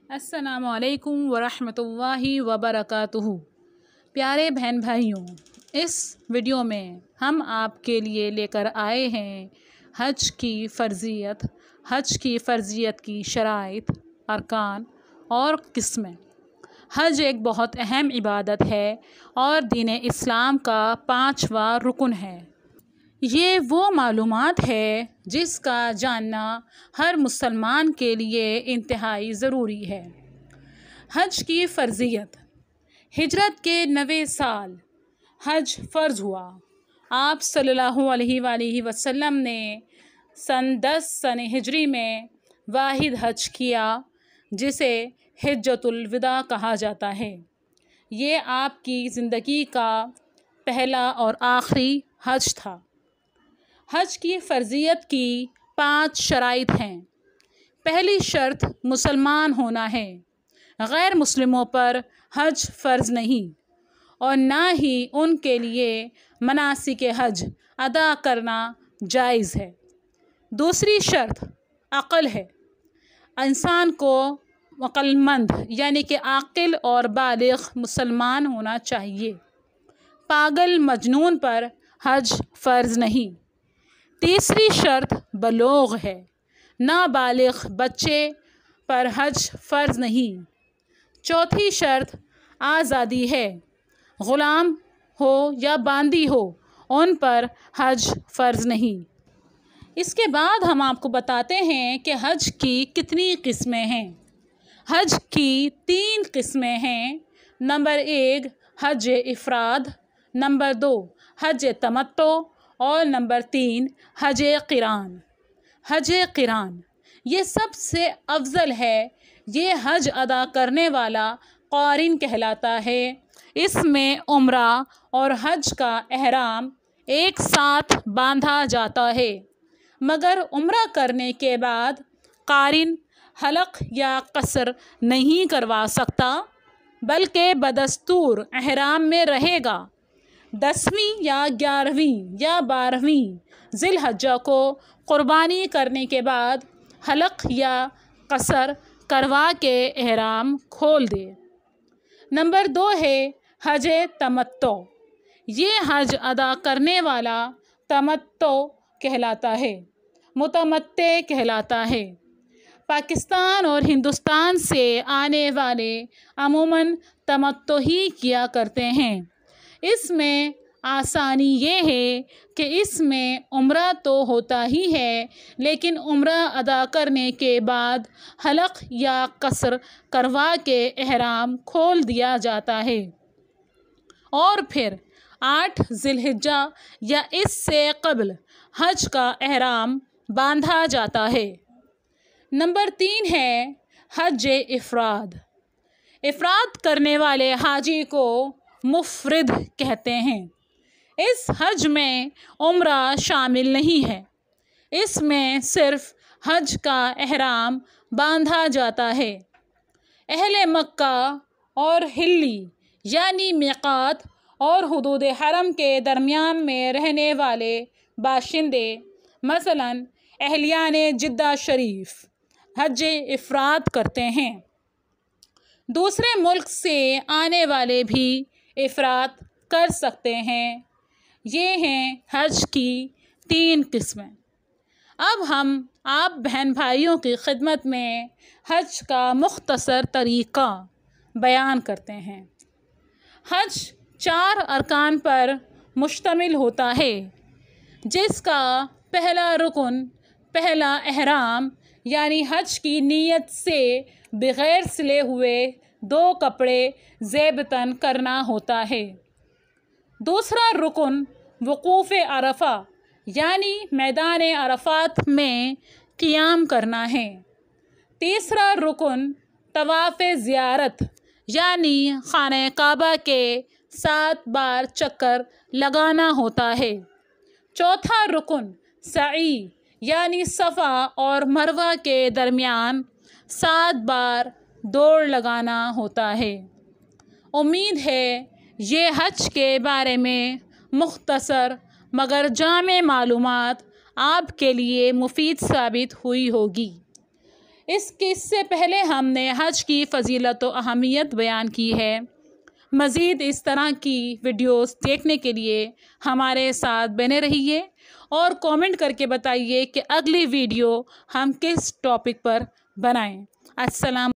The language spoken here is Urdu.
السلام علیکم ورحمۃ اللہ وبرکاتہ۔ پیارے بہن بھائیوں، اس ویڈیو میں ہم آپ کے لیے لے کر آئے ہیں حج کی فرضیت کی شرائط، ارکان اور قسمیں۔ حج ایک بہت اہم عبادت ہے اور دین اسلام کا 5واں رکن ہے۔ یہ وہ معلومات ہے جس کا جاننا ہر مسلمان کے لیے انتہائی ضروری ہے۔ حج کی فرضیت۔ ہجرت کے 9ویں سال حج فرض ہوا۔ آپ صلی اللہ علیہ وآلہ وسلم نے سن 10 ہجری میں واحد حج کیا جسے حجۃ الوداع کہا جاتا ہے۔ یہ آپ کی زندگی کا پہلا اور آخری حج تھا۔ حج کی فرضیت کی 5 شرائط ہیں۔ پہلی شرط مسلمان ہونا ہے۔ غیر مسلموں پر حج فرض نہیں اور نہ ہی ان کے لیے مناسک حج ادا کرنا جائز ہے۔ دوسری شرط عقل ہے۔ انسان کو عقل مند یعنی کہ عاقل اور بالغ مسلمان ہونا چاہیے۔ پاگل مجنون پر حج فرض نہیں۔ تیسری شرط بلوغ ہے۔ نابالغ بچے پر حج فرض نہیں۔ چوتھی شرط آزادی ہے۔ غلام ہو یا باندی ہو ان پر حج فرض نہیں۔ اس کے بعد ہم آپ کو بتاتے ہیں کہ حج کی کتنی قسمیں ہیں۔ حج کی 3 قسمیں ہیں۔ نمبر 1 حج افراد، نمبر 2 حج تمتع اور نمبر 3 حج قران۔ حج قران یہ سب سے افضل ہے۔ یہ حج ادا کرنے والا قارن کہلاتا ہے۔ اس میں عمرہ اور حج کا احرام ایک ساتھ باندھا جاتا ہے، مگر عمرہ کرنے کے بعد قارن حلق یا قصر نہیں کروا سکتا بلکہ بدستور احرام میں رہے گا۔ 10ویں یا 11ویں یا 12ویں ذی الحجہ کو قربانی کرنے کے بعد حلق یا قصر کروا کے احرام کھول دے۔ نمبر 2 ہے حج تمتع۔ یہ حج ادا کرنے والا تمتع کہلاتا ہے، متمتع کہلاتا ہے۔ پاکستان اور ہندوستان سے آنے والے عموماً تمتع ہی کیا کرتے ہیں۔ اس میں آسانی یہ ہے کہ اس میں عمرہ تو ہوتا ہی ہے لیکن عمرہ ادا کرنے کے بعد حلق یا قصر کروا کے احرام کھول دیا جاتا ہے اور پھر 8 ذی الحجہ یا اس سے قبل حج کا احرام باندھا جاتا ہے۔ نمبر 3 ہے حج افراد۔ افراد کرنے والے حاجی کو مفرد کہتے ہیں۔ اس حج میں عمرہ شامل نہیں ہے۔ اس میں صرف حج کا احرام باندھا جاتا ہے۔ اہل مکہ اور حلی یعنی میقات اور حدود حرم کے درمیان میں رہنے والے باشندے مثلاً اہلیان جدہ شریف حج افراد کرتے ہیں۔ دوسرے ملک سے آنے والے بھی افراد کر سکتے ہیں۔ یہ ہیں حج کی 3 قسمیں۔ اب ہم آپ بہن بھائیوں کی خدمت میں حج کا مختصر طریقہ بیان کرتے ہیں۔ حج 4 ارکان پر مشتمل ہوتا ہے، جس کا پہلا رکن پہلا احرام یعنی حج کی نیت سے بغیر سلے ہوئے 2 کپڑے زیب تن کرنا ہوتا ہے۔ دوسرا رکن وقوف عرفہ یعنی میدان عرفات میں قیام کرنا ہے۔ تیسرا رکن طواف زیارت یعنی خانہ کعبہ کے 7 بار چکر لگانا ہوتا ہے۔ چوتھا رکن سعی یعنی صفا اور مروہ کے درمیان 7 بار دوڑ لگانا ہوتا ہے۔ امید ہے یہ حج کے بارے میں مختصر مگر جامع معلومات آپ کے لیے مفید ثابت ہوئی ہوگی۔ اس سے پہلے ہم نے حج کی فضیلت و اہمیت بیان کی ہے۔ مزید اس طرح کی ویڈیوز دیکھنے کے لیے ہمارے ساتھ بنے رہیے اور کامنٹ کر کے بتائیے کہ اگلی ویڈیو ہم کس ٹاپک پر بنائیں۔ السلام